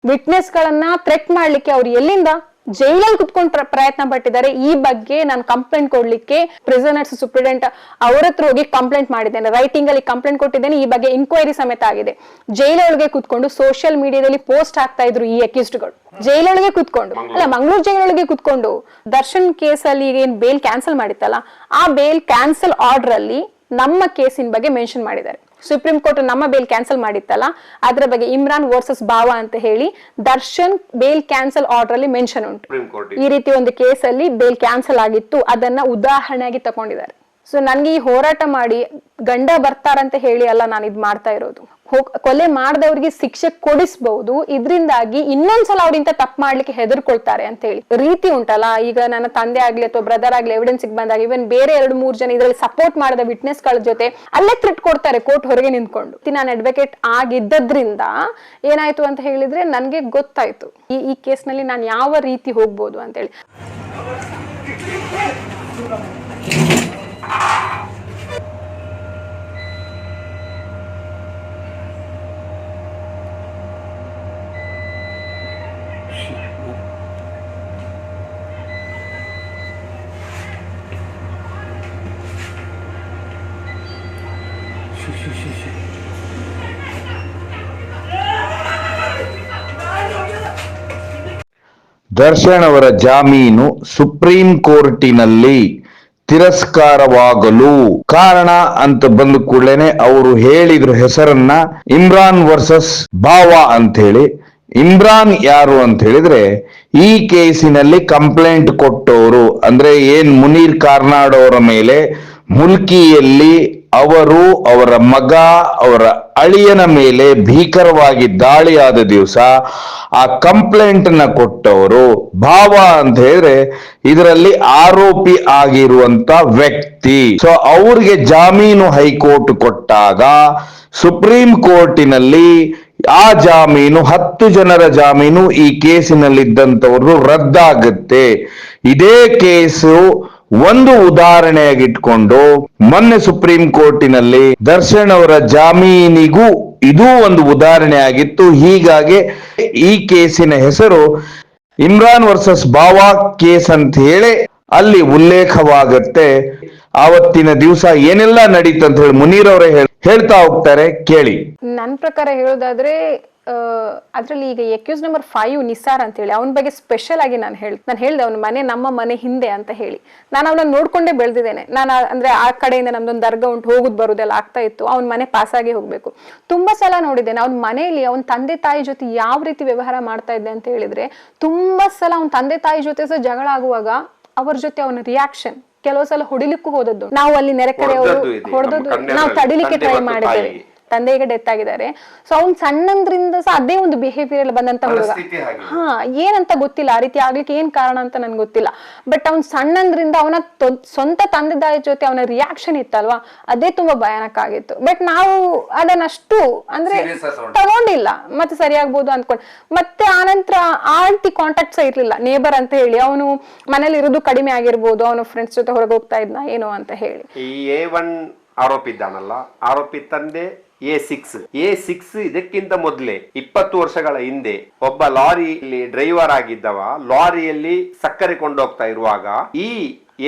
Witness ಗಳನ್ನ threat ಮಾಡ್ಲಿಕ್ಕೆ ಅವ್ರು ಎಲ್ಲಿಂದ ಜೈಲಲ್ಲಿ ಕುತ್ಕೊಂಡು ಪ್ರಯತ್ನ ಪಟ್ಟಿದ್ದಾರೆ. ಈ ಬಗ್ಗೆ ನಾನು ಕಂಪ್ಲೇಂಟ್ ಕೊಡ್ಲಿಕ್ಕೆ ಪ್ರಿಸನರ್ಸ್ ಸೂಪ್ರಿಡೆಂಟ್ ಅವ್ರ ಹತ್ರ ಹೋಗಿ ಕಂಪ್ಲೇಂಟ್ ಮಾಡಿದ್ದೇನೆ, ರೈಟಿಂಗ್ ಅಲ್ಲಿ ಕಂಪ್ಲೇಂಟ್ ಕೊಟ್ಟಿದ್ದೇನೆ. ಈ ಬಗ್ಗೆ ಇನ್ಕ್ವೈರಿ ಸಮೇತ ಆಗಿದೆ. ಜೈಲೊಳಗೆ ಕುತ್ಕೊಂಡು ಸೋಷಿಯಲ್ ಮೀಡಿಯಾದಲ್ಲಿ ಪೋಸ್ಟ್ ಹಾಕ್ತಾ ಇದ್ರು ಈ ಅಕ್ಯೂಸ್ಡ್ಗಳು. ಜೈಲೊಳಗೆ ಕುತ್ಕೊಂಡು ಅಲ್ಲ, ಮಂಗಳೂರು ಜೈಲೊಳಗೆ ಕುತ್ಕೊಂಡು. ದರ್ಶನ್ ಕೇಸಲ್ಲಿ ಏನ್ ಬೇಲ್ ಕ್ಯಾನ್ಸಲ್ ಮಾಡಿತ್ತಲ್ಲ, ಆ ಬೇಲ್ ಕ್ಯಾನ್ಸಲ್ ಆರ್ಡರ್ ಅಲ್ಲಿ ನಮ್ಮ ಕೇಸಿನ ಬಗ್ಗೆ ಮೆನ್ಷನ್ ಮಾಡಿದ್ದಾರೆ. ಸುಪ್ರೀಂ ಕೋರ್ಟ್ ನಮ್ಮ ಬೇಲ್ ಕ್ಯಾನ್ಸಲ್ ಮಾಡಿತ್ತಲ್ಲ, ಅದರ ಬಗ್ಗೆ ಇಮ್ರಾನ್ ವರ್ಸಸ್ ಭಾವ ಅಂತ ಹೇಳಿ ದರ್ಶನ್ ಬೇಲ್ ಕ್ಯಾನ್ಸಲ್ ಆರ್ಡರ್ ಅಲ್ಲಿ ಮೆನ್ಷನ್ ಉಂಟು. ಈ ರೀತಿ ಒಂದು ಕೇಸಲ್ಲಿ ಬೇಲ್ ಕ್ಯಾನ್ಸಲ್ ಆಗಿತ್ತು, ಅದನ್ನ ಉದಾಹರಣೆಯಾಗಿ ತಗೊಂಡಿದ್ದಾರೆ. ಸೊ ನನ್ಗೆ ಈ ಹೋರಾಟ ಮಾಡಿ ಗಂಡ ಬರ್ತಾರಂತ ಹೇಳಿ ಅಲ್ಲ ನಾನು ಇದ್ ಮಾಡ್ತಾ ಇರೋದು. ಕೊಲೆ ಮಾಡಿದವ್ರಿಗೆ ಶಿಕ್ಷೆ ಕೊಡಿಸಬಹುದು, ಇದರಿಂದಾಗಿ ಇನ್ನೊಂದ್ಸಲ ಅವ್ರಿಂತ ತಪ್ಪು ಮಾಡ್ಲಿಕ್ಕೆ ಹೆದರ್ಕೊಳ್ತಾರೆ ಅಂತ ಹೇಳಿ ರೀತಿ ಉಂಟಲ್ಲ. ಈಗ ನನ್ನ ತಂದೆ ಆಗ್ಲಿ ಅಥವಾ ಬ್ರದರ್ ಆಗ್ಲಿ ಎವಿಡೆನ್ಸ್ ಬಂದಾಗ ಇವನ್ ಬೇರೆ 2-3 ಜನ ಇದ್ರಲ್ಲಿ ಸಪೋರ್ಟ್ ಮಾಡಿದ ವಿಟ್ನೆಸ್ ಗಳ ಜೊತೆ ಅಲ್ಲೇ ಥ್ರೆಟ್ ಕೊಡ್ತಾರೆ ಕೋರ್ಟ್ ಹೊರಗೆ ನಿಂತ್ಕೊಂಡು. ನಾನು ಅಡ್ವೊಕೇಟ್ ಆಗಿದ್ದರಿಂದ ಏನಾಯ್ತು ಅಂತ ಹೇಳಿದ್ರೆ ನನ್ಗೆ ಗೊತ್ತಾಯ್ತು ಈ ಕೇಸ್ ನಲ್ಲಿ ನಾನು ಯಾವ ರೀತಿ ಹೋಗ್ಬೋದು ಅಂತ ಹೇಳಿ. ದರ್ಶನ್ ಅವರ ಜಾಮೀನು ಸುಪ್ರೀಂ ಕೋರ್ಟಿನಲ್ಲಿ ತಿರಸ್ಕಾರವಾಗಲು ಕಾರಣ ಅಂತ ಬಂದ ಕೂಡಲೇ ಅವರು ಹೇಳಿದ್ರು ಹೆಸರನ್ನ ಇಮ್ರಾನ್ ವರ್ಸಸ್ ಭಾವ ಅಂತ ಹೇಳಿ. ಇಮ್ರಾನ್ ಯಾರು ಅಂತ ಹೇಳಿದ್ರೆ ಈ ಕೇಸಿನಲ್ಲಿ ಕಂಪ್ಲೇಂಟ್ ಕೊಟ್ಟವರು, ಅಂದ್ರೆ ಏನ್ ಮುನೀರ್ ಕಾರ್ನಾಡ್ ಅವರ ಮೇಲೆ ಮುಲ್ಕಿಯಲ್ಲಿ ಅವರು ಅವರ ಮಗ ಅವರ ಅಳಿಯನ ಮೇಲೆ ಭೀಕರವಾಗಿ ದಾಳಿಯಾದ ದಿವಸ ಆ ಕಂಪ್ಲೇಂಟ್ ನ ಕೊಟ್ಟವರು ಭಾವ ಅಂತ ಹೇಳಿದ್ರೆ ಇದರಲ್ಲಿ ಆರೋಪಿ ಆಗಿರುವಂತ ವ್ಯಕ್ತಿ. ಸೊ ಅವ್ರಿಗೆ ಜಾಮೀನು ಹೈಕೋರ್ಟ್ ಕೊಟ್ಟಾಗ ಸುಪ್ರೀಂ ಕೋರ್ಟಿನಲ್ಲಿ ಆ ಜಾಮೀನು 10 ಜನರ ಜಾಮೀನು ಈ ಕೇಸಿನಲ್ಲಿದ್ದಂಥವ್ರು ರದ್ದಾಗುತ್ತೆ. ಇದೇ ಕೇಸು ಒಂದು ಉದಾಹರಣೆಯಾಗಿಟ್ಕೊಂಡು ಮೊನ್ನೆ ಸುಪ್ರೀಂ ಕೋರ್ಟಿನಲ್ಲಿ ದರ್ಶನ್ ಅವರ ಜಾಮೀನಿಗೂ ಇದೂ ಒಂದು ಉದಾಹರಣೆ ಆಗಿತ್ತು. ಹೀಗಾಗಿ ಈ ಕೇಸಿನ ಹೆಸರು ಇಮ್ರಾನ್ ವರ್ಸಸ್ ಬಾವಾ ಕೇಸ್ ಅಂತ ಹೇಳಿ ಅಲ್ಲಿ ಉಲ್ಲೇಖವಾಗತ್ತೆ. ಆವತ್ತಿನ ದಿವಸ ಏನೆಲ್ಲ ನಡೀತು ಅಂತ ಹೇಳಿ ಮುನೀರ್ ಅವರೇ ಹೇಳ್ತಾ ಹೋಗ್ತಾರೆ, ಕೇಳಿ. ನನ್ನ ಪ್ರಕಾರ ಹೇಳೋದಾದ್ರೆ ಅದ್ರಲ್ಲಿ ಈಗ ಅಕ್ಯೂಸ್ ನಂಬರ್ 5 ನಿಸಾರ್ ಅಂತ ಹೇಳಿ ಅವನ ಬಗ್ಗೆ ಸ್ಪೆಷಲ್ ಆಗಿ ನಾನು ಹೇಳ್ದೆ ಅವನ ಮನೆ ನಮ್ಮ ಮನೆ ಹಿಂದೆ ಅಂತ ಹೇಳಿ. ನಾನು ಅವನ ನೋಡ್ಕೊಂಡೇ ಬೆಳೆದಿದ್ದೇನೆ. ನಾನು ಅಂದ್ರೆ ಆ ಕಡೆಯಿಂದ ನಮ್ದೊಂದು ದರ್ಗಾ ಉಂಟು, ಹೋಗುದು ಬರುದೆಲ್ಲ ಆಗ್ತಾ ಇತ್ತು. ಅವ್ನ ಮನೆ ಪಾಸ್ ಆಗಿ ಹೋಗ್ಬೇಕು. ತುಂಬಾ ಸಲ ನೋಡಿದ್ದೇನೆ ಅವ್ನ ಮನೆಯಲ್ಲಿ ಅವನ ತಂದೆ ತಾಯಿ ಜೊತೆ ಯಾವ ರೀತಿ ವ್ಯವಹಾರ ಮಾಡ್ತಾ ಇದ್ದೆ ಅಂತ ಹೇಳಿದ್ರೆ, ತುಂಬಾ ಸಲ ಅವನ ತಂದೆ ತಾಯಿ ಜೊತೆ ಸಹ ಜಗಳ ಆಗುವಾಗ ಅವ್ರ ಜೊತೆ ಅವನ ರಿಯಾಕ್ಷನ್, ಕೆಲವು ಸಲ ಹೊಡಿಲಿಕ್ಕೂ ಹೋದದ್ದು. ನಾವು ಅಲ್ಲಿ ನೆರೆಕರೆಯವರು ಹೊಡೆದದ್ದು ನಾವು ತಡಿಲಿಕ್ಕೆ ಟ್ರೈ ಮಾಡಿದ್ದೇವೆ. ತಂದೆ ಈಗ ಡೆತ್ ಆಗಿದ್ದಾರೆ. ಸೊ ಅವ್ನ್ ಸಣ್ಣಂದ್ರಿಂದ ಸಹ ಅದೇ ಒಂದು ಬಿಹೇವಿಯರ್ ಅಲ್ಲಿ ಬಂದಂತ ಹುಡುಗ. ಏನಂತ ಗೊತ್ತಿಲ್ಲ, ಆ ರೀತಿ ಆಗ್ಲಿಕ್ಕೆ ಏನ್ ಕಾರಣ ಅಂತ ನನ್ಗೆ ಗೊತ್ತಿಲ್ಲ. ಬಟ್ ಅವ್ನ್ ಸಣ್ಣಂದ್ರಿಂದ ಅವನ ಸ್ವಂತ ತಂದೆ ತಾಯಿ ಜೊತೆ ಅವನ ರಿಯಾಕ್ಷನ್ ಇತ್ತಲ್ವಾ, ಅದೇ ತುಂಬಾ ಭಯಾನಕ ಆಗಿತ್ತು. ಬಟ್ ನಾವು ಅದನ್ನಷ್ಟು ಅಂದ್ರೆ ತಗೊಂಡಿಲ್ಲ, ಮತ್ತೆ ಸರಿಯಾಗ್ಬೋದು ಅಂದ್ಕೊಂಡು. ಮತ್ತೆ ಆನಂತರ ಆ ರೀತಿ ಕಾಂಟ್ಯಾಕ್ಟ್ಸ್ ಇರ್ಲಿಲ್ಲ. ನೇಬರ್ ಅಂತ ಹೇಳಿ ಅವನು ಮನೇಲಿ ಇರೋದು ಕಡಿಮೆ ಆಗಿರ್ಬೋದು, ಅವನು ಫ್ರೆಂಡ್ಸ್ ಜೊತೆ ಹೊರಗೆ ಹೋಗ್ತಾ ಇದ್ನ ಏನೋ ಅಂತ ಹೇಳಿ. ಈ A1 ಆರೋಪಿ ಇದ್ದಾನಲ್ಲ, ಆರೋಪಿ ತಂದೆ A6 ಇದಕ್ಕಿಂತ ಮೊದಲೇ 20 ವರ್ಷಗಳ ಹಿಂದೆ ಒಬ್ಬ ಲಾರಿಯಲ್ಲಿ ಡ್ರೈವರ್ ಆಗಿದ್ದವ ಲಾರಿಯಲ್ಲಿ ಸಕ್ಕರೆ ಕೊಂಡೋಗ್ತಾ ಇರುವಾಗ ಈ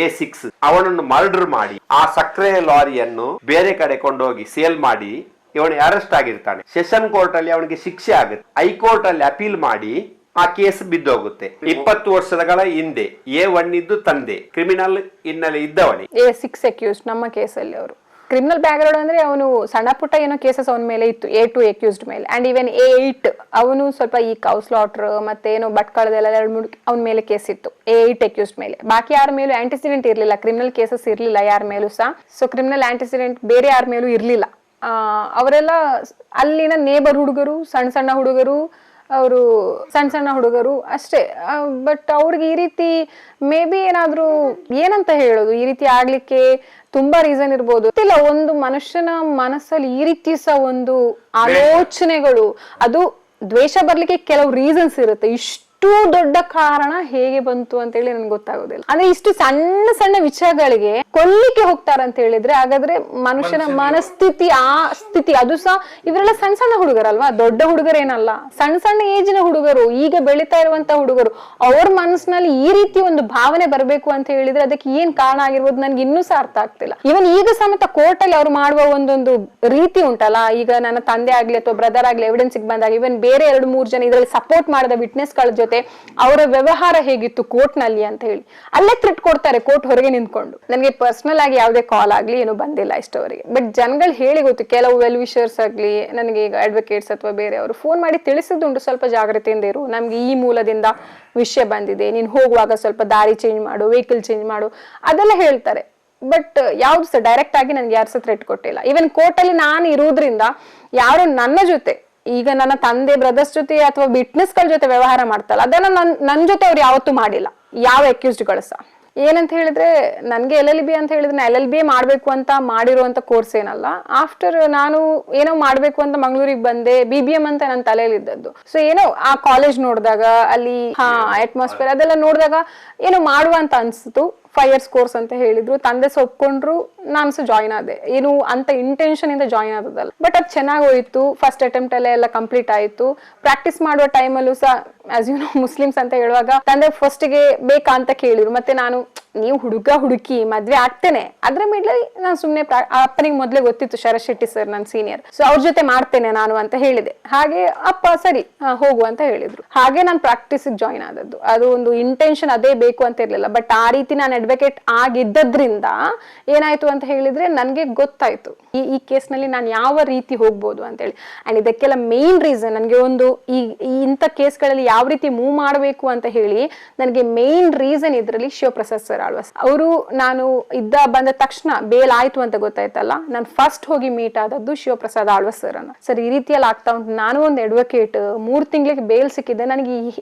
A6 ಅವನನ್ನು ಮರ್ಡರ್ ಮಾಡಿ ಆ ಸಕ್ಕರೆ ಲಾರಿಯನ್ನು ಬೇರೆ ಕಡೆ ಕೊಂಡೋಗಿ ಸೇಲ್ ಮಾಡಿ ಇವನು ಅರೆಸ್ಟ್ ಆಗಿರ್ತಾನೆ. ಸೆಷನ್ ಕೋರ್ಟ್ ಅಲ್ಲಿ ಅವನಿಗೆ ಶಿಕ್ಷೆ ಆಗುತ್ತೆ. ಹೈಕೋರ್ಟ್ ಅಲ್ಲಿ ಅಪೀಲ್ ಮಾಡಿ ಆ ಕೇಸ್ ಬಿದ್ದೋಗುತ್ತೆ. 20 ವರ್ಷಗಳ ಹಿಂದೆ A1 ಇದ್ದು ತಂದೆ ಕ್ರಿಮಿನಲ್ ಹಿನ್ನೆಲೆ ಇದ್ದವನೇ. A6 ಅಕ್ಯೂಸ್ಡ್ ನಮ್ಮ ಕೇಸಲ್ಲಿ ಅವರು ಕ್ರಿಮಿನಲ್ ಬ್ಯಾಕ್ಗ್ರೌಂಡ್ ಅಂದ್ರೆ ಅವನು ಸಣ್ಣ ಪುಟ್ಟ ಏನೋ ಕೇಸಸ್ ಅವನ ಮೇಲೆ ಇತ್ತು. A2 ಅಕ್ಯೂಸ್ಡ್ ಮೇಲೆ ಅಂಡ್ ಈವನ್ A8 ಅವನು ಸ್ವಲ್ಪ ಈ ಕೌ ಸ್ಲಾಟರ್ ಮತ್ತೆ ಏನೋ ಬಟ್ಕಳದೆಲ್ಲ 2-3 ಅವನ ಮೇಲೆ ಕೇಸ್ ಇತ್ತು. A8 ಅಕ್ಯೂಸ್ಡ್ ಮೇಲೆ. ಬಾಕಿ ಯಾರ ಮೇಲೂ ಆಂಟಿಸಿಡೆಂಟ್ ಇರ್ಲಿಲ್ಲ, ಕ್ರಿಮಿನಲ್ ಕೇಸಸ್ ಇರ್ಲಿಲ್ಲ ಯಾರ ಮೇಲೂ ಸಹ. ಸೊ ಕ್ರಿಮಿನಲ್ ಆಂಟಿಸಿಡೆಂಟ್ ಬೇರೆ ಯಾರ ಮೇಲೂ ಇರ್ಲಿಲ್ಲ. ಅವರೆಲ್ಲ ಅಲ್ಲಿನ ನೇಬರ್ ಹುಡುಗರು, ಸಣ್ಣ ಸಣ್ಣ ಹುಡುಗರು ಅಷ್ಟೇ. ಬಟ್ ಅವ್ರಿಗೆ ಈ ರೀತಿ ಮೇ ಬಿ ಏನಾದ್ರು ಏನಂತ ಹೇಳೋದು, ಈ ರೀತಿ ಆಗ್ಲಿಕ್ಕೆ ತುಂಬಾ ರೀಸನ್ ಇರ್ಬೋದು ಗೊತ್ತಿಲ್ಲ. ಒಂದು ಮನುಷ್ಯನ ಮನಸ್ಸಲ್ಲಿ ಈ ರೀತಿ ಸಹ ಒಂದು ಆಲೋಚನೆಗಳು, ಅದು ದ್ವೇಷ ಬರ್ಲಿಕ್ಕೆ ಕೆಲವು ರೀಸನ್ಸ್ ಇರುತ್ತೆ. ಇಷ್ಟು ದೊಡ್ಡ ಕಾರಣ ಹೇಗೆ ಬಂತು ಅಂತ ಹೇಳಿ ನನ್ಗೆ ಗೊತ್ತಾಗೋದಿಲ್ಲ. ಅಂದ್ರೆ ಇಷ್ಟು ಸಣ್ಣ ಸಣ್ಣ ವಿಷಯಗಳಿಗೆ ಕೊಲ್ಲಿಕ್ಕೆ ಹೋಗ್ತಾರೆ ಅಂತ ಹೇಳಿದ್ರೆ ಹಾಗಾದ್ರೆ ಮನುಷ್ಯನ ಮನಸ್ಥಿತಿ, ಆ ಸ್ಥಿತಿ, ಅದು ಸಹ ಇವರೆಲ್ಲ ಸಣ್ಣ ಸಣ್ಣ ಹುಡುಗರಲ್ವಾ, ದೊಡ್ಡ ಹುಡುಗರೇನಲ್ಲ, ಸಣ್ಣ ಸಣ್ಣ ಏಜಿನ ಹುಡುಗರು, ಈಗ ಬೆಳೀತಾ ಇರುವಂತ ಹುಡುಗರು. ಅವ್ರ ಮನಸ್ಸಿನಲ್ಲಿ ಈ ರೀತಿ ಒಂದು ಭಾವನೆ ಬರಬೇಕು ಅಂತ ಹೇಳಿದ್ರೆ ಅದಕ್ಕೆ ಏನ್ ಕಾರಣ ಆಗಿರ್ಬೋದು ನನ್ಗೆ ಇನ್ನೂ ಸಹ ಅರ್ಥ ಆಗ್ತಿಲ್ಲ. ಇವನ್ ಈಗ ಸಮೇತ ಕೋರ್ಟ್ ಅಲ್ಲಿ ಅವ್ರು ಮಾಡುವ ಒಂದೊಂದು ರೀತಿ ಉಂಟಲ್ಲ, ಈಗ ನನ್ನ ತಂದೆ ಆಗ್ಲಿ ಅಥವಾ ಬ್ರದರ್ ಆಗ್ಲಿ ಎವಿಡೆನ್ಸ್ ಬಂದಾಗ ಇವನ್ ಬೇರೆ 2-3 ಜನ ಇದರಲ್ಲಿ ಸಪೋರ್ಟ್ ಮಾಡಿದ ವಿಟ್ನೆಸ್ ಗಳ ಜೊತೆ ಅವರ ವ್ಯವಹಾರ ಹೇಗಿತ್ತು ಕೋರ್ಟ್ ನಲ್ಲಿ ಅಂತ ಹೇಳಿ ಅಲ್ಲೇ ಥ್ರೆಟ್ ಕೊಡ್ತಾರೆ ಕೋರ್ಟ್ ಹೊರಗೆ ನಿಂತ್ಕೊಂಡು. ನನಗೆ ಪರ್ಸನಲ್ ಆಗಿ ಯಾವುದೇ ಕಾಲ್ ಆಗ್ಲಿ ಏನು ಬಂದಿಲ್ಲ ಇಷ್ಟವರೆಗೆ. ಬಟ್ ಜನಗಳು ಹೇಳಿ ಗೊತ್ತು, ಕೆಲವು ವೆಲ್ ವಿಷರ್ಸ್ ಆಗ್ಲಿ ನನಗೆ ಈಗ ಅಡ್ವೊಕೇಟ್ಸ್ ಅಥವಾ ಬೇರೆ ಅವರು ಫೋನ್ ಮಾಡಿ ತಿಳಿಸಿದುಂಟು, ಸ್ವಲ್ಪ ಜಾಗ್ರತೆಯಿಂದ ಇರು, ನಮ್ಗೆ ಈ ಮೂಲದಿಂದ ವಿಷಯ ಬಂದಿದೆ, ನೀನ್ ಹೋಗುವಾಗ ಸ್ವಲ್ಪ ದಾರಿ ಚೇಂಜ್ ಮಾಡು, ವೆಹಿಕಲ್ ಚೇಂಜ್ ಮಾಡು, ಅದೆಲ್ಲ ಹೇಳ್ತಾರೆ. ಬಟ್ ಯಾವ್ದು ಸಹ ಡೈರೆಕ್ಟ್ ಆಗಿ ನನ್ಗೆ ಯಾರು ಸಹ ಥ್ರೆಟ್ ಕೊಟ್ಟಿಲ್ಲ. ಈವನ್ ಕೋರ್ಟ್ ಅಲ್ಲಿ ನಾನು ಇರುವುದ್ರಿಂದ ಯಾರು ನನ್ನ ಜೊತೆ, ಈಗ ನನ್ನ ತಂದೆ ಬ್ರದರ್ಸ್ ಜೊತೆ ಅಥವಾ ವಿಟ್ನೆಸ್ ಗಳ ಜೊತೆ ವ್ಯವಹಾರ ಮಾಡ್ತಲ್ಲ, ಅದನ್ನ ನನ್ ಜೊತೆ ಅವ್ರು ಯಾವತ್ತೂ ಮಾಡಿಲ್ಲ, ಯಾವ ಅಕ್ಯೂಸ್ಡ್ ಗಳು ಸಹ. ಏನಂತ ಹೇಳಿದ್ರೆ ನನ್ಗೆ LLB ಅಂತ ಹೇಳಿದ್ರೆ LLB ಮಾಡ್ಬೇಕು ಅಂತ ಮಾಡಿರುವಂತ ಕೋರ್ಸ್ ಏನಲ್ಲ. ಆಫ್ಟರ್ ನಾನು ಏನೋ ಮಾಡ್ಬೇಕು ಅಂತ ಮಂಗಳೂರಿಗೆ ಬಂದೆ, BBM ಅಂತ ನನ್ನ ತಲೆಯಲ್ಲಿ ಇದ್ದದ್ದು. ಸೊ ಏನೋ ಆ ಕಾಲೇಜ್ ನೋಡಿದಾಗ ಅಲ್ಲಿ ಅಟ್ಮಾಸ್ಫಿಯರ್ ಅದೆಲ್ಲ ನೋಡಿದಾಗ ಏನೋ ಮಾಡುವ ಅಂತ ಅನ್ಸ್ತು. 5 years ಕೋರ್ಸ್ ಅಂತ ಹೇಳಿದ್ರು, ತಂದೆ ಸಹ ಒಪ್ಕೊಂಡ್ರು, ನಾನು ಸಹ ಜಾಯಿನ್ ಆದೆ. ಏನು ಅಂತ ಇಂಟೆನ್ಷನ್ ಇಂದ ಜಾಯಿನ್ ಆದದಲ್ಲ. ಬಟ್ ಅದು ಚೆನ್ನಾಗಿ ಹೋಯ್ತು. ಫಸ್ಟ್ ಅಟೆಂಪ್ಟ್ ಎಲ್ಲ ಕಂಪ್ಲೀಟ್ ಆಯ್ತು. ಪ್ರಾಕ್ಟೀಸ್ ಮಾಡುವ ಟೈಮಲ್ಲೂ ಸಹ ಆಸ್ ಯು ನೋ ಮುಸ್ಲಿಮ್ಸ್ ಅಂತ ಹೇಳುವಾಗ ತಂದೆ ಫಸ್ಟ್ ಗೆ ಬೇಕಾ ಅಂತ ಕೇಳಿದ್ರು. ಮತ್ತೆ ನಾನು ನೀವು ಹುಡುಕಿ ಮದ್ವೆ ಆಗ್ತೇನೆ, ಅದ್ರ ಮೇಲೆ ನಾನು ಸುಮ್ನೆ ಅಪ್ಪನಿಗೆ ಮೊದ್ಲೇ ಗೊತ್ತಿತ್ತು, ಶರತ್ ಶೆಟ್ಟಿ ಸರ್ ನನ್ನ ಸೀನಿಯರ್, ಸೊ ಅವ್ರ ಜೊತೆ ಮಾಡ್ತೇನೆ ನಾನು ಅಂತ ಹೇಳಿದೆ. ಹಾಗೆ ಅಪ್ಪ ಸರಿ ಹೋಗು ಅಂತ ಹೇಳಿದ್ರು. ಹಾಗೆ ನಾನು ಪ್ರಾಕ್ಟೀಸ್ ಜಾಯಿನ್ ಆದದ್ದು. ಅದು ಒಂದು ಇಂಟೆನ್ಷನ್ ಅದೇ ಬೇಕು ಅಂತ ಇರ್ಲಿಲ್ಲ. ಬಟ್ ಆ ರೀತಿ ನಾನು ಅಡ್ವೊಕೇಟ್ ಆಗಿದ್ದರಿಂದ ಏನಾಯ್ತು ಅಂತ ಹೇಳಿದ್ರೆ ನನ್ಗೆ ಗೊತ್ತಾಯ್ತು ಈ ಕೇಸ್ ನಲ್ಲಿ ನಾನು ಯಾವ ರೀತಿ ಹೋಗ್ಬೋದು ಅಂತ ಹೇಳಿ. ಅಂಡ್ ಇದಕ್ಕೆಲ್ಲ ಮೇನ್ ರೀಸನ್ ನನಗೆ ಒಂದು ಇಂಥ ಕೇಸ್ಗಳಲ್ಲಿ ಯಾವ ರೀತಿ ಮೂವ್ ಮಾಡಬೇಕು ಅಂತ ಹೇಳಿ ನನಗೆ ಮೇನ್ ರೀಸನ್ ಇದರಲ್ಲಿ ಶಿವಪ್ರಸಾದ್ ಸರ್ ಆಳ್ವಾಸ್ ಅವರು. ನಾನು ಬಂದ ತಕ್ಷಣ ಬೇಲ್ ಆಯ್ತು ಅಂತ ಗೊತ್ತಾಯ್ತಲ್ಲ, ನಾನು ಫಸ್ಟ್ ಹೋಗಿ ಮೀಟ್ ಆದದ್ದು ಶಿವಪ್ರಸಾದ್ ಆಳ್ವಾಸ್ ಸರ್ ಅನ್ನ. ಸರ್ ಈ ರೀತಿಯಲ್ಲಿ ಆಗ್ತಾ ಉಂಟು, ನಾನು ಒಂದು ಅಡ್ವೊಕೇಟ್, 3 ತಿಂಗಳಿಗೆ ಬೇಲ್ ಸಿಕ್ಕಿದೆ, ನನಗೆ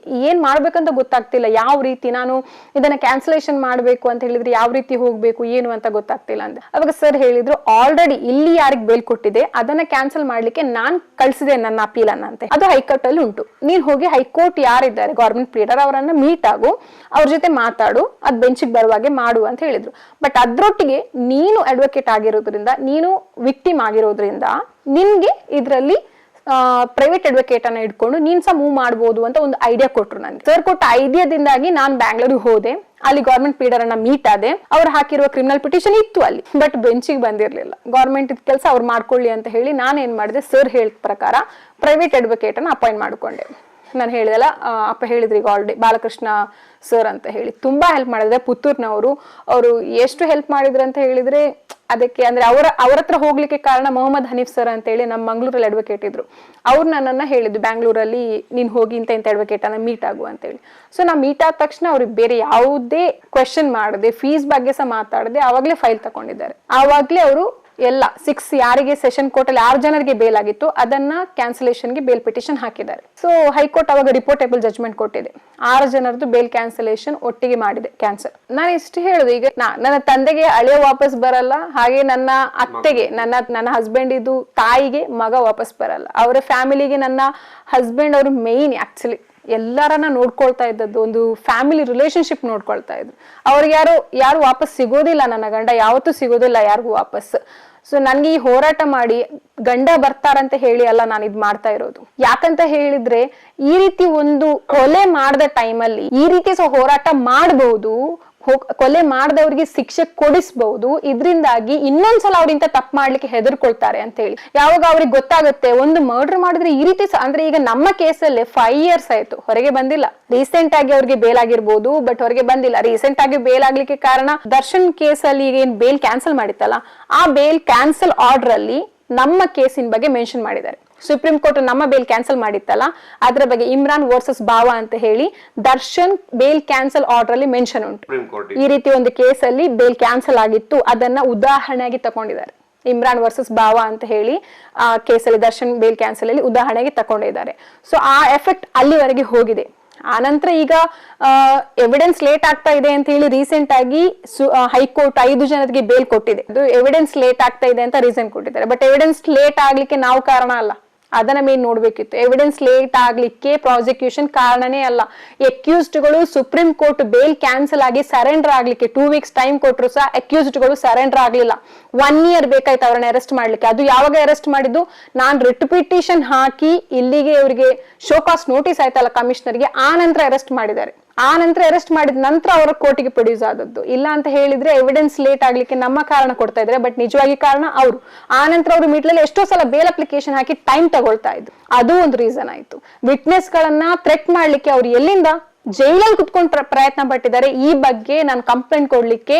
ಏನ್ ಮಾಡ್ಬೇಕಂತ ಗೊತ್ತಾಗ್ತಿಲ್ಲ, ಯಾವ ರೀತಿ ನಾನು ಇದನ್ನ ಕ್ಯಾನ್ಸಲೇಷನ್ ಮಾಡ್ಬೇಕು ಅಂತ ಹೇಳಿದ್ರೆ ಯಾವ ರೀತಿ ಹೋಗ್ಬೇಕು ಏನು ಅಂತ ಗೊತ್ತಾಗ್ತಿಲ್ಲ ಅಂತ. ಅವಾಗ ಸರ್ ಹೇಳಿದ್ರು, ಆಲ್ರೆಡಿ ಇಲ್ಲಿ ಯಾರಿಗೆ ಬೇಲ್ ಕೊಟ್ಟಿದೆ ಅದನ್ನ ಕ್ಯಾನ್ಸಲ್ ಮಾಡ್ಲಿಕ್ಕೆ ನಾನ್ ಕಳ್ಸಿದೆ ನನ್ನ ಅಪೀಲ್ ಅನ್ನ ಅಂತ. ಅದು ಹೈಕೋರ್ಟ್ ಅಲ್ಲಿ ಉಂಟು, ನೀನ್ ಹೋಗಿ ಹೈಕೋರ್ಟ್ ಯಾರಿದ್ದಾರೆ ಗವರ್ಮೆಂಟ್ ಪ್ಲೀಡರ್ ಅವರನ್ನ ಮೀಟ್ ಆಗು, ಅವ್ರ ಜೊತೆ ಮಾತಾಡು, ಅದ್ ಬೆಂಚಿಗೆ ಬರುವಾಗೆ ಮಾಡು ಅಂತ ಹೇಳಿದ್ರು. ಬಟ್ ಅದ್ರೊಟ್ಟಿಗೆ ನೀನು ಅಡ್ವೊಕೇಟ್ ಆಗಿರೋದ್ರಿಂದ, ನೀನು ವಿಕ್ಟಿಮ್ ಆಗಿರೋದ್ರಿಂದ ನಿನ್ಗೆ ಇದ್ರಲ್ಲಿ ಪ್ರೈವೇಟ್ ಅಡ್ವೊಕೇಟ್ ಅನ್ನ ಇಟ್ಕೊಂಡು ನೀನ್ ಸಹ ಮೂವ್ ಮಾಡ್ಬೋದು ಅಂತ ಒಂದು ಐಡಿಯಾ ಕೊಟ್ರು ನನಗೆ. ಸರ್ ಕೊಟ್ಟ ಐಡಿಯಾದಿಂದಾಗಿ ನಾನ್ ಬ್ಯಾಂಗ್ಳೂರಿಗೆ ಹೋದೆ, ಅಲ್ಲಿ ಗವರ್ಮೆಂಟ್ ಪ್ಲೀಡರ್ ಅನ್ನ ಮೀಟ್ ಆದೆ. ಅವ್ರು ಹಾಕಿರುವ ಕ್ರಿಮಿನಲ್ ಪಿಟಿಷನ್ ಇತ್ತು ಅಲ್ಲಿ, ಬಟ್ ಬೆಂಚಿಗೆ ಬಂದಿರ್ಲಿಲ್ಲ. ಗವರ್ಮೆಂಟ್ ಇದ್ ಕೆಲಸ ಅವ್ರು ಮಾಡ್ಕೊಳ್ಳಿ ಅಂತ ಹೇಳಿ ನಾನು ಏನ್ ಮಾಡಿದೆ, ಸರ್ ಹೇಳಿದ ಪ್ರಕಾರ ಪ್ರೈವೇಟ್ ಅಡ್ವೊಕೇಟ್ ಅನ್ನ ಅಪಾಯಿಂಟ್ ಮಾಡ್ಕೊಂಡೆ. ನಾನು ಹೇಳಿದಲ್ಲ, ಅಪ್ಪ ಹೇಳಿದ್ರು ಈಗ ಆಲ್ರೆಡಿ ಬಾಲಕೃಷ್ಣ ಸರ್ ಅಂತ ಹೇಳಿ ತುಂಬಾ ಹೆಲ್ಪ್ ಮಾಡಿದ್ರೆ ಪುತ್ತೂರ್ನವರು. ಅವರು ಎಷ್ಟು ಹೆಲ್ಪ್ ಮಾಡಿದ್ರು ಅಂತ ಹೇಳಿದ್ರೆ ಅದಕ್ಕೆ ಅಂದ್ರೆ ಅವ್ರ ಹತ್ರ ಹೋಗ್ಲಿಕ್ಕೆ ಕಾರಣ ಮೊಹಮ್ಮದ್ ಹನೀಫ್ ಸರ್ ಅಂತ ಹೇಳಿ ನಮ್ಮ ಮಂಗಳೂರಲ್ಲಿ ಅಡ್ವೊಕೇಟ್ ಇದ್ರು. ಅವ್ರು ನನ್ನನ್ನ ಹೇಳಿದ್ದು ಬ್ಯಾಂಗ್ಳೂರಲ್ಲಿ ನೀನ್ ಹೋಗಿ ಇಂಥ ಅಡ್ವೊಕೇಟ್ ಅನ್ನ ಮೀಟ್ ಆಗು ಅಂತ ಹೇಳಿ. ಸೊ ನಾ ಮೀಟ್ ಆದ ತಕ್ಷಣ ಅವ್ರಿಗೆ ಬೇರೆ ಯಾವುದೇ ಕ್ವೆಶನ್ ಮಾಡದೆ, ಫೀಸ್ ಬಗ್ಗೆ ಸಹ ಮಾತಾಡದೆ ಆವಾಗ್ಲೇ ಫೈಲ್ ತಗೊಂಡಿದ್ದಾರೆ. ಆವಾಗ್ಲೇ ಅವರು ಎಲ್ಲ 6 ಯಾರಿಗೆ ಸೆಷನ್ ಕೋರ್ಟ್ ಅಲ್ಲಿ 6 ಜನರಿಗೆ ಬೇಲ್ ಆಗಿತ್ತು ಅದನ್ನ ಕ್ಯಾನ್ಸಲೇಷನ್ ಗೆ ಬೇಲ್ ಪಿಟಿಷನ್ ಹಾಕಿದ್ದಾರೆ. ಸೊ ಹೈಕೋರ್ಟ್ ಅವಾಗ ರಿಪೋರ್ಟೇಬಲ್ ಜಜ್ಮೆಂಟ್ ಕೊಟ್ಟಿದೆ, 6 ಜನರದ್ದು ಬೇಲ್ ಕ್ಯಾನ್ಸಲೇಷನ್ ಒಟ್ಟಿಗೆ ಮಾಡಿದೆ ಕ್ಯಾನ್ಸಲ್. ನಾನು ಇಷ್ಟು ಹೇಳುದು, ಈಗ ನನ್ನ ತಂದೆಗೆ ಅಳಿಯ ವಾಪಸ್ ಬರಲ್ಲ, ಹಾಗೆ ನನ್ನ ಅತ್ತೆಗೆ ನನ್ನ ಹಸ್ಬೆಂಡ್ ಇದು ತಾಯಿಗೆ ಮಗ ವಾಪಸ್ ಬರಲ್ಲ. ಅವರ ಫ್ಯಾಮಿಲಿಗೆ ನನ್ನ ಹಸ್ಬೆಂಡ್ ಅವರು ಮೇನ್ ಆಕ್ಚುಲಿ ಎಲ್ಲರನ್ನ ನೋಡ್ಕೊಳ್ತಾ ಇದ್ದದ್ದು, ಒಂದು ಫ್ಯಾಮಿಲಿ ರಿಲೇಶನ್ಶಿಪ್ ನೋಡ್ಕೊಳ್ತಾ ಇದ್ರು. ಅವ್ರಿಗೆ ಯಾರು ವಾಪಸ್ ಸಿಗೋದಿಲ್ಲ, ನನ್ನ ಗಂಡ ಯಾವತ್ತೂ ಸಿಗೋದಿಲ್ಲ ಯಾರಿಗೂ ವಾಪಸ್. ಸೊ ನನ್ಗೆ ಈ ಹೋರಾಟ ಮಾಡಿ ಗಂಡ ಬರ್ತಾರಂತ ಹೇಳಿ ಅಲ್ಲ ನಾನು ಇದ್ ಮಾಡ್ತಾ ಇರೋದು. ಯಾಕಂತ ಹೇಳಿದ್ರೆ ಈ ರೀತಿ ಒಂದು ಕೊಲೆ ಮಾಡಿದ ಟೈಮಲ್ಲಿ ಈ ರೀತಿ ಹೋರಾಟ ಮಾಡಬಹುದು, ಕೊಲೆ ಮಾಡಿದವ್ರಿಗೆ ಶಿಕ್ಷೆ ಕೊಡಿಸಬಹುದು. ಇದರಿಂದಾಗಿ ಇನ್ನೊಂದ್ಸಲ ಅವ್ರಿಂತ ತಪ್ಪು ಮಾಡ್ಲಿಕ್ಕೆ ಹೆದರ್ಕೊಳ್ತಾರೆ ಅಂತ ಹೇಳಿ. ಯಾವಾಗ ಅವ್ರಿಗೆ ಗೊತ್ತಾಗುತ್ತೆ ಒಂದು ಮರ್ಡರ್ ಮಾಡಿದ್ರೆ ಈ ರೀತಿ ಅಂದ್ರೆ ಈಗ ನಮ್ಮ ಕೇಸಲ್ಲೇ 5 years ಆಯ್ತು, ಹೊರಗೆ ಬಂದಿಲ್ಲ. ರೀಸೆಂಟ್ ಆಗಿ ಅವ್ರಿಗೆ ಬೇಲ್ ಆಗಿರ್ಬೋದು, ಬಟ್ ಹೊರಗೆ ಬಂದಿಲ್ಲ. ರೀಸೆಂಟ್ ಆಗಿ ಬೇಲ್ ಆಗ್ಲಿಕ್ಕೆ ಕಾರಣ ದರ್ಶನ್ ಕೇಸಲ್ಲಿ ಏನ್ ಬೇಲ್ ಕ್ಯಾನ್ಸಲ್ ಮಾಡಿತ್ತಲ್ಲ, ಆ ಬೇಲ್ ಕ್ಯಾನ್ಸಲ್ ಆರ್ಡರ್ ಅಲ್ಲಿ ನಮ್ಮ ಕೇಸಿನ ಬಗ್ಗೆ ಮೆನ್ಷನ್ ಮಾಡಿದ್ದಾರೆ. ಸುಪ್ರೀಂ ಕೋರ್ಟ್ ನಮ್ಮ ಬೇಲ್ ಕ್ಯಾನ್ಸಲ್ ಮಾಡಿತ್ತಲ್ಲ, ಅದ್ರ ಬಗ್ಗೆ ಇಮ್ರಾನ್ ವರ್ಸಸ್ ಬಾವ ಅಂತ ಹೇಳಿ ದರ್ಶನ್ ಬೇಲ್ ಕ್ಯಾನ್ಸಲ್ ಆರ್ಡರ್ ಅಲ್ಲಿ ಮೆನ್ಷನ್ ಉಂಟು. ಈ ರೀತಿ ಒಂದು ಕೇಸಲ್ಲಿ ಬೇಲ್ ಕ್ಯಾನ್ಸಲ್ ಆಗಿತ್ತು, ಅದನ್ನ ಉದಾಹರಣೆಯಾಗಿ ತಗೊಂಡಿದ್ದಾರೆ. ಇಮ್ರಾನ್ ವರ್ಸಸ್ ಬಾವ ಅಂತ ಹೇಳಿ ಆ ಕೇಸಲ್ಲಿ ದರ್ಶನ್ ಬೇಲ್ ಕ್ಯಾನ್ಸಲ್ ಅಲ್ಲಿ ಉದಾಹರಣೆಗೆ ತಗೊಂಡಿದ್ದಾರೆ. ಸೊ ಆ ಎಫೆಕ್ಟ್ ಅಲ್ಲಿವರೆಗೆ ಹೋಗಿದೆ. ಆನಂತರ ಈಗ ಎವಿಡೆನ್ಸ್ ಲೇಟ್ ಆಗ್ತಾ ಇದೆ ಅಂತ ಹೇಳಿ ರೀಸೆಂಟ್ ಆಗಿ ಹೈಕೋರ್ಟ್ 5 ಜನರಿಗೆ ಬೇಲ್ ಕೊಟ್ಟಿದೆ. ಅದು ಎವಿಡೆನ್ಸ್ ಲೇಟ್ ಆಗ್ತಾ ಇದೆ ಅಂತ ರೀಸನ್ ಕೊಟ್ಟಿದ್ದಾರೆ. ಬಟ್ ಎವಿಡೆನ್ಸ್ ಲೇಟ್ ಆಗ್ಲಿಕ್ಕೆ ನಾವು ಕಾರಣ ಅಲ್ಲ, ಅದನ್ನ ಮೇನ್ ನೋಡ್ಬೇಕಿತ್ತು. ಎವಿಡೆನ್ಸ್ ಲೇಟ್ ಆಗ್ಲಿಕ್ಕೆ ಪ್ರಾಸಿಕ್ಯೂಷನ್ ಕಾರಣನೇ ಅಲ್ಲ. ಅಕ್ಯೂಸ್ಡ್ಗಳು ಸುಪ್ರೀಂ ಕೋರ್ಟ್ ಬೇಲ್ ಕ್ಯಾನ್ಸಲ್ ಆಗಿ ಸರೆಂಡರ್ ಆಗ್ಲಿಕ್ಕೆ 2 weeks ಟೈಮ್ ಕೊಟ್ಟರು ಸಹ ಅಕ್ಯೂಸ್ಡ್ಗಳು ಸರೆಂಡರ್ ಆಗ್ಲಿಲ್ಲ. 1 year ಬೇಕಾಯ್ತು ಅವ್ರನ್ನ ಅರೆಸ್ಟ್ ಮಾಡ್ಲಿಕ್ಕೆ. ಅದು ಯಾವಾಗ ಅರೆಸ್ಟ್ ಮಾಡಿದ್ದು, ನಾನ್ ರಿಟ್ ಪಿಟಿಷನ್ ಹಾಕಿ ಇಲ್ಲಿಗೆ ಇವರಿಗೆ ಶೋಕಾಸ್ ನೋಟಿಸ್ ಆಯ್ತಲ್ಲ ಕಮಿಷನರ್ಗೆ, ಆ ನಂತರ ಅರೆಸ್ಟ್ ಮಾಡಿದ್ದಾರೆ. ಆ ನಂತರ ಅರೆಸ್ಟ್ ಮಾಡಿದ ನಂತರ ಅವರ ಕೋರ್ಟಿಗೆ ಪ್ರೊಡ್ಯೂಸ್ ಆದದ್ದು. ಇಲ್ಲ ಅಂತ ಹೇಳಿದ್ರೆ ಎವಿಡೆನ್ಸ್ ಲೇಟ್ ಆಗ್ಲಿಕ್ಕೆ ನಮ್ಮ ಕಾರಣ ಕೊಡ್ತಾ ಇದ್ರೆ, ಬಟ್ ನಿಜವಾಗಿ ಕಾರಣ ಅವರು. ಆ ನಂತರ ಅವರು ಮಿಡ್ಲಲ್ಲಿ ಎಷ್ಟೋ ಸಲ ಬೇಲ್ ಅಪ್ಲಿಕೇಶನ್ ಹಾಕಿ ಟೈಮ್ ತಗೊಳ್ತಾ ಇದ್ರು. ಅದು ಒಂದು ರೀಸನ್ ಆಯ್ತು. ವಿಟ್ನೆಸ್ ಗಳನ್ನ ಥ್ರೆಟ್ ಮಾಡ್ಲಿಕ್ಕೆ ಅವ್ರು ಎಲ್ಲಿಂದ ಜೈಲಲ್ಲಿ ಕುತ್ಕೊಂಡು ಪ್ರಯತ್ನ ಪಟ್ಟಿದ್ದಾರೆ. ಈ ಬಗ್ಗೆ ನಾನು ಕಂಪ್ಲೇಂಟ್ ಕೊಡ್ಲಿಕ್ಕೆ